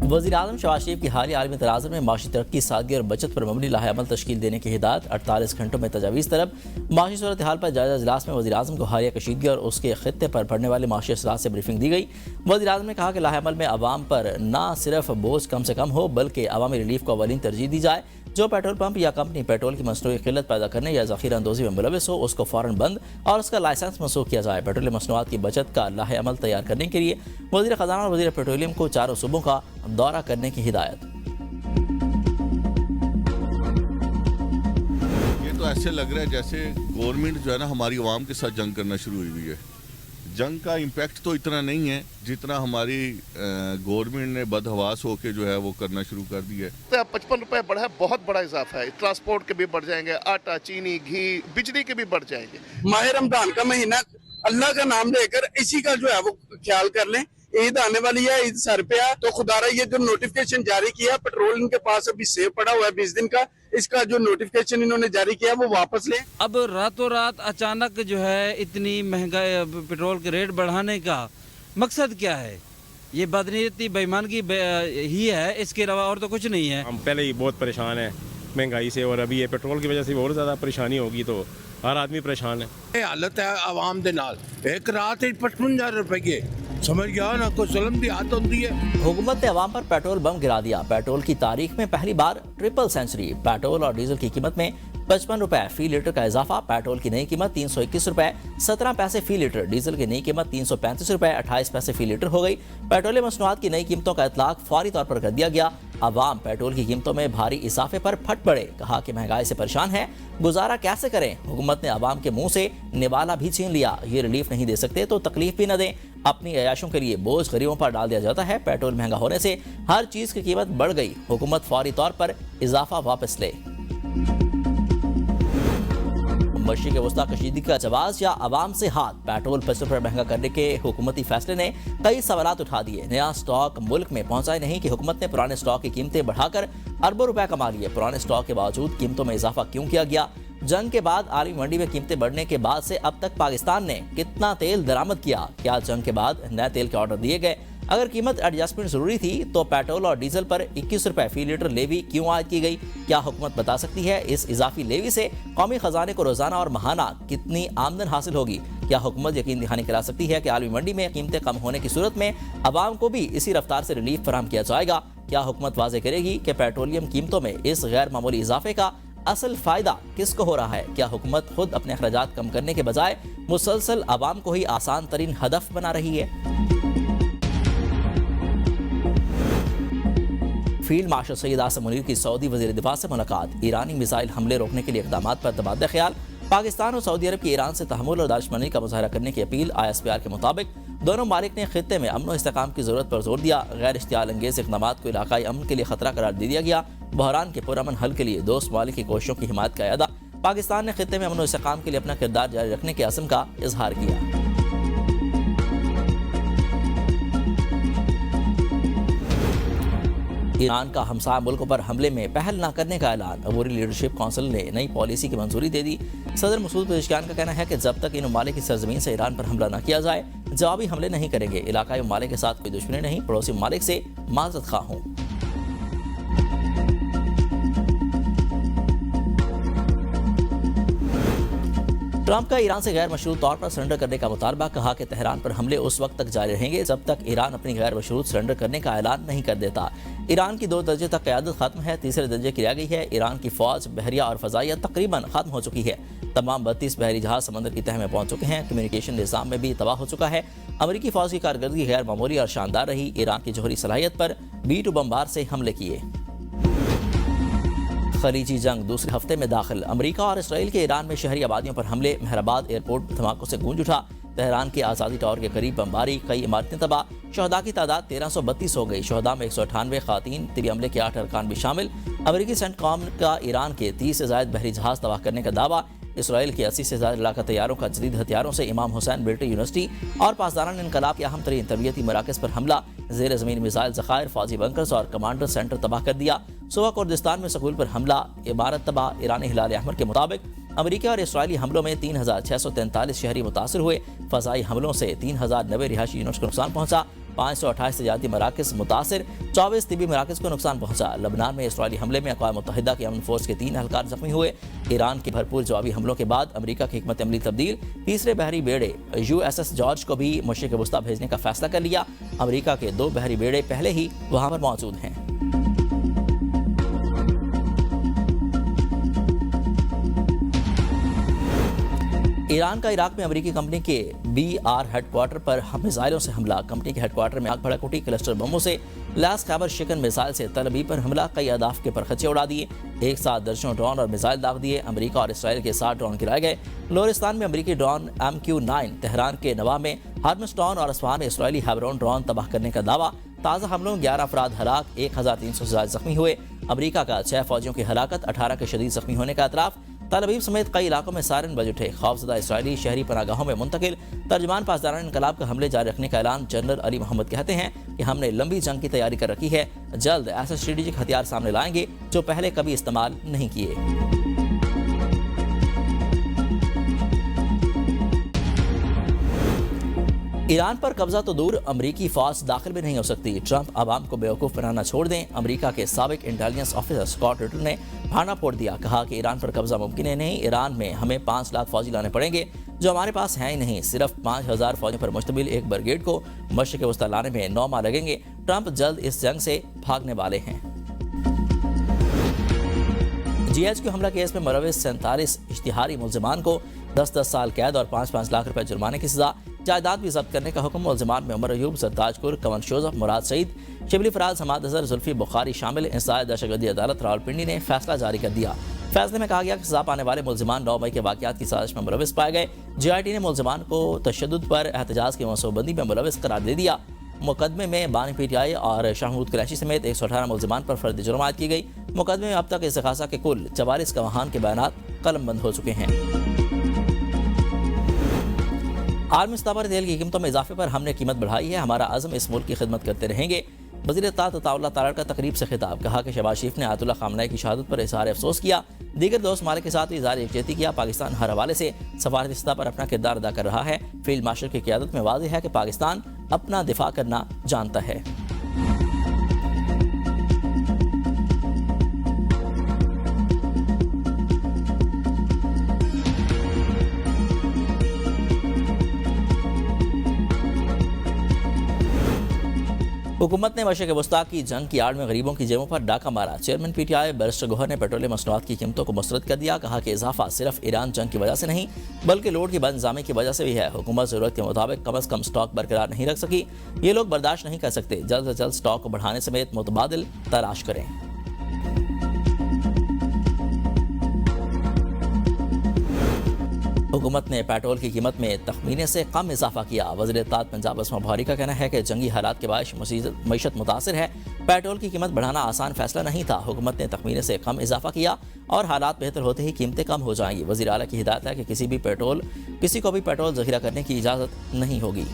वज़ीर-ए-आज़म शहबाज शरीफ की हालिया आलमी तनाज़ुर में माशी तरक्की, सादगी और बचत पर मबनी लाहे-अमल तश्कील देने की हिदायत। 48 घंटों में तजावीज़ तलब। माशी सूरत हाल पर जायजा इजलास में वज़ीर-ए-आज़म को हालिया कशीदगी और उसके खित्ते पर पड़ने वाले माशी असरात से ब्रीफिंग दी गई। वज़ीर-ए-आज़म ने कहा कि लाहे-अमल में आवाम पर न सिर्फ बोझ कम से कम हो बल्कि अवामी रिलीफ को अवलीन तरजीह दी जाए। जो पेट्रोल पंप या कंपनी पेट्रोल की मसनूई किल्लत पैदा करने या ज़ख़ीरा अंदोज़ी में मुलविस हो उसको फ़ौरन बंद और उसका लाइसेंस मनसूख किया जाए। पेट्रोलियम मसनूआत की बचत का लाहे-अमल तैयार करने के लिए वज़ीर ख़ज़ाना और वज़ीर पेट्रोलियम को चारों सूबों का दौरा करने की हिदायत। ये तो ऐसे लग रहा है जैसे गवर्नमेंट जो है ना हमारी आवाम के साथ जंग करना शुरू हुई है। जंग का इम्पैक्ट तो इतना नहीं है जितना हमारी गवर्नमेंट ने बदहवास होकर जो है वो करना शुरू कर दिया है। 55 रुपए बढ़ा है, बहुत बड़ा इजाफा है। ट्रांसपोर्ट के भी बढ़ जाएंगे, आटा, चीनी, घी, बिजली के भी बढ़ जाएंगे। माह रमजान का महीना, अल्लाह का नाम लेकर इसी का जो है वो ख्याल कर लें। ईद आने वाली है, ईद सर पे है, तो खुदारा ये जो नोटिफिकेशन जारी किया, पेट्रोल इनके पास अभी सेव पड़ा हुआ है 20 दिन का, इसका जो नोटिफिकेशन इन्होंने जारी किया वो वापस लें। अब रातों रात अचानक जो है इतनी महंगाई, पेट्रोल के रेट बढ़ाने का मकसद क्या है? ये बदनीयती बेईमानगी ही है, इसके अलावा और तो कुछ नहीं है। हम पहले ही बहुत परेशान हैं महंगाई से और अभी ये पेट्रोल की वजह से और ज़्यादा परेशानी होगी तो हर आदमी परेशान है। ये हालत है आवाम दे नाल, एक रात 55,000 रुपये समझ गया ना, कोई जुल्म की आदत होती है। हुकूमत ने अवाम पर पेट्रोल बम गिरा दिया। पेट्रोल की तारीख में पहली बार ट्रिपल सेंचुरी। पेट्रोल और डीजल की कीमत में 55 रुपए फी लीटर का इजाफा। पेट्रोल की नई कीमत 321 रुपए 17 पैसे फी लीटर, डीजल की नई कीमत 335 रुपए 28 पैसे फी लीटर हो गई। पेट्रोलियम मसनूआत की नई कीमतों का इतलाक फौरी तौर पर कर दिया गया। अवाम पेट्रोल की कीमतों में भारी इजाफे पर फट पड़े। कहा कि महंगाई से परेशान है, गुजारा कैसे करें। हुकूमत ने अवाम के मुंह से निवाला भी छीन लिया। ये रिलीफ नहीं दे सकते तो तकलीफ भी न दें। अपनी अयाशों के लिए बोझ गरीबों पर डाल दिया जाता है। पेट्रोल महंगा होने से हर चीज की कीमत बढ़ गई। हुकूमत फौरी तौर पर इजाफा वापस ले। मशरिक़ वस्ता कशीदगी का जवाब या अवाम से हाथ। पेट्रोल 55 रुपये महंगा करने के हुकूमती फैसले ने कई सवालात उठा दिए। नया स्टॉक मुल्क में पहुंचा ही नहीं कि हुकूमत ने पुराने स्टॉक की कीमतें बढ़ाकर अरबों रुपए कमा लिए। पुराने स्टॉक के बावजूद कीमतों में इजाफा क्यों किया गया? जंग के बाद आलमी मंडी में कीमतें बढ़ने के बाद से अब तक पाकिस्तान ने कितना तेल दरामद किया? क्या जंग के बाद नए तेल के ऑर्डर दिए गए? अगर कीमत एडजस्टमेंट जरूरी थी तो पेट्रोल और डीजल पर 21 रुपए फी लीटर लेवी क्यों आयद की गई? क्या हुकूमत बता सकती है इस इजाफी लेवी से कौमी खजाने को रोजाना और माहाना कितनी आमदन हासिल होगी? क्या हुकूमत यकीन दिखाने करा सकती है कि आलमी मंडी में कीमतें कम होने की सूरत में अवाम को भी इसी रफ्तार से रिलीफ फराहम किया जाएगा? क्या हुकूमत वाजे करेगी कि पेट्रोलियम कीमतों में इस गैर मामूली इजाफे का असल फायदा किसको हो रहा है? क्या हुकूमत खुद अपने अखराजात कम करने के बजाय मुसलसल अवाम को ही आसान तरीन हदफ बना रही है? फील्ड मार्शल सैयद आसिम मुनीर की सऊदी वज़ीर दिफा से मुलाकात। ईरानी मिसाइल हमले रोकने के लिए इक़दाम पर तबादला ख्याल। पाकिस्तान और सऊदी अरब की ईरान से तहम्मुल और दानिशमंदी का मुजाहरा करने की अपील। ISPR के मुताबिक दोनों मालिक ने खित्ते में अमन और इस्तेकाम की जरूरत पर जोर दिया। गैर इश्तियाल अंगेज इक़दाम को इलाकाई अमन के लिए खतरा करार दे दिया गया। बहरान के पुरअमन हल के लिए दोस्त मालिक की कोशिशों की हिमायत का अदा। पाकिस्तान ने खित्ते में अमन और इस्तेकाम के लिए अपना किरदार जारी रखने के अज़्म का इजहार किया। ईरान का हमसाया मुल्कों पर हमले में पहल न करने का ऐलान। अबूरी लीडरशिप काउंसिल ने नई पॉलिसी की मंजूरी दे दी। सदर मसूद पेशकियान का कहना है कि जब तक इन ममालिक की सरजमीन से ईरान पर हमला न किया जाए जवाबी हमले नहीं करेंगे। इलाकाई ममालिक के साथ कोई दुश्मनी नहीं, पड़ोसी ममालिक से माजरत खा हूँ। ट्रंप का ईरान से गैर मशरूत तौर पर सरेंडर करने का मुतालबा। कहा कि तेहरान पर हमले उस वक्त तक जारी रहेंगे जब तक ईरान अपनी गैर मशरूत सरेंडर करने का ऐलान नहीं कर देता। ईरान की 2 दर्जे तक क़यादत खत्म है, तीसरे दर्जे की रह गई है। ईरान की फौज, बहरिया और फजाइया तकरीबन खत्म हो चुकी है। तमाम 32 बहरी जहाज समंदर की तह में पहुंच चुके हैं। कम्युनिकेशन निज़ाम में भी तबाह हो चुका है। अमरीकी फौज की कारकर्दगी गैर मामूली और शानदार रही। ईरान की जोहरी सलाहियत पर B-2 बमबार से हमले किए। खलीजी जंग दूसरे हफ्ते में दाखिल। अमेरिका और इसराइल के ईरान में शहरी आबादियों पर हमले। मेहराबाद एयरपोर्ट धमाकों से गूंज उठा। तेहरान के आज़ादी टावर के करीब बमबारी, कई इमारतें तबाह। शहदा की तादाद 1332 हो गई। शहदा में 198 खातीन, तिरी हमले के 8 अरकान भी शामिल। अमेरिकी सेंटकॉम का ईरान के 30 से ज़ायद बहरी जहाज तबाह करने का दावा। इसराइल के 80 से ज़्यादा इलाका तैयारों का जदीद हथियारों से इमाम हुसैन मिलिट्री यूनिवर्सिटी और पासदारान इनकलाब के अहम तरीन तरबियती मराकज़ पर हमला। ज़ेर ज़मीन मिसाइल ज़खायर, फौजी बंकर्स और कमांडर सेंटर तबाह कर दिया। सुबह कुर्दिस्तान में स्कूल पर हमला, इमारत तबाह। ईरानी हिलाल अहमर के मुताबिक अमेरिका और इसराइली हमलों में 3643 शहरी मुतासर हुए। फ़ज़ाई हमलों से 3090 रिहायशी यूनिट्स को नुकसान पहुंचा। 528 तजारती मराकज़ मुतासिर, 24 तिबी मराकज़ को नुकसान पहुंचा। लबनान में इसराइली हमले में अक़वाम मुत्तहिदा की अमन फोर्स के 3 एहलकार जख्मी हुए। ईरान के भरपूर जवाबी हमलों के बाद अमेरिका की हिकमत अमली तब्दील, तीसरे बहरी बेड़े USS जॉर्ज को भी मशरिक़ वस्ता भेजने का फैसला कर लिया। अमेरिका के 2 बहरी बेड़े पहले ही वहां पर मौजूद हैं। ईरान का इराक में अमेरिकी कंपनी के BR हेडक्वार्टर पर मिसाइलों से हमला। कंपनी के हेडक्वार्टर में आग भड़क उठी। क्लस्टर बमों से लैस खैबर शिकन मिसाइल से तल अवीव पर हमला, कई अहदाफ के परखचे उड़ा दिए। एक साथ दर्जनों ड्रोन और मिसाइल दाग दिए। अमेरिका और इसराइल के 7 ड्रोन गिराए गए। लोरिस्तान में अमेरिकी ड्रोन MQ-9, तेहरान के नवा में हार्मस ड्रोन और असफान में इसराइली हेबरोन ड्रोन तबाह करने का दावा। ताज़ा हमलों में 11 अफराद हलाक, 1300 से ज्यादा जख्मी हुए। अमेरिका का 6 फौजियों की हलाकत, 18 के शदीद जख्मी होने का एतराफ़। तल अवीव समेत कई इलाकों में सायरन बज उठे। खौफजदा इसराइली शहरी पनागाहों में मुंतकिल। तर्जमान पासदारान इनकलाब का हमले जारी रखने का ऐलान। जनरल अली मोहम्मद कहते हैं कि हमने लंबी जंग की तैयारी कर रखी है, जल्द ऐसे स्ट्रेटेजिक हथियार सामने लाएंगे जो पहले कभी इस्तेमाल नहीं किए। ईरान पर कब्जा तो दूर, अमरीकी फौज दाखिल भी नहीं हो सकती। ट्रंप आवाम को बेवकूफ़ बनाना छोड़ दें। अमरीका के साबिक इंटेलिजेंस ऑफिसर स्कॉट रिटल ने भाना फोड़ दिया। कहा कि ईरान पर कब्जा मुमकिन है नहीं। ईरान में हमें 5 लाख फौजी लाने पड़ेंगे जो हमारे पास हैं ही नहीं। सिर्फ 5000 फौजियों पर मुश्तमिल एक ब्रिगेड को मशरिक़ वस्ता लाने में 9 माह लगेंगे। ट्रंप जल्द इस जंग से भागने वाले हैं। GHQ हमला केस में मुलव्विस 47 इश्तिहारी मुल्जिमान को 10-10 साल कैद और 5-5 लाख रुपए जुर्माने की सजा। जायदाद भी जब्त करने का हुक्म। मुल्जिमान में उमर अयूब, सरताजपुर, कमर शोजफ, मुराद सईद, शिबली फराज, हमाद अजहर, जुल्फी बुखारी शामिल। इंसाज दहशतगर्दी अदालत रावलपिंडी ने फैसला जारी कर दिया। फैसले में कहा गया कि सजा पाने वाले मुल्जिमान 9 मई के वाक़यात की साजिश में मुलव्विस पाए गए। JIT ने मुल्जिमान को तशद्दुद पर एहतजाज की मनसूबबंदी में मुलव्विस करार दे दिया। मुकदमे में बानी PTI और शाहमूद कुरैशी समेत 118 मुल्जिमान पर फर्द जुर्म आयद की गई। मुकदमे में अब तक इस्तिग़ासा के कुल 44 गवाहान के बयानात कलमबंद हो चुके हैं। आलमी सतह पर तेल की कीमतों में इजाफे पर हमने कीमत बढ़ाई है। हमारा अज़्म इस मुल्क की खिदमत करते रहेंगे। वज़ीर इत्तलात अताउल्लाह तारड़ का तकरीब से खिताब। कहा कि शहबाज शरीफ ने आयतुल्लाह ख़ामनेई की शहादत पर इज़हार अफसोस किया। दीगर दोस्त मालिक के साथ भी इज़हार यकजहती किया। पाकिस्तान हर हवाले से सफारती सतह पर अपना किरदार अदा कर रहा है। फील्ड मार्शल की क़यादत में वाज़ेह है कि पाकिस्तान अपना दिफा करना जानता है। हुकूमत ने मशरिक़ वस्ता की जंग की आड़ में गरीबों की जेबों पर डाका मारा। चेयरमैन PTI बैरिस्टर गोहर ने पेट्रोलियम मसनूआत की कीमतों को मुस्तरद कर दिया। कहा कि इजाफा सिर्फ ईरान जंग की वजह से नहीं बल्कि लोड की बदनिज़ामी की वजह से भी है। हुकूमत ज़रूरत के मुताबिक कम अज़ कम स्टॉक बरकरार नहीं रख सकी। ये लोग बर्दाश्त नहीं कर सकते। जल्द से जल्द स्टॉक को बढ़ाने समेत मुतबादिल तलाश करें। हुकूमत ने पेट्रोल की कीमत में तखमीने से कम इजाफा किया। वज़ीर इत्तलात पंजाब अस्मा बुखारी का कहना है कि जंगी हालात के बायस मईशत मुतासर है। पेट्रोल की कीमत बढ़ाना आसान फैसला नहीं था। हुकूमत ने तखमीने से कम इजाफा किया और हालात बेहतर होते ही कीमतें कम हो जाएंगी। वज़ीर आला की हिदायत है कि किसी को भी पेट्रोल ज़ख़ीरा करने की इजाज़त नहीं होगी।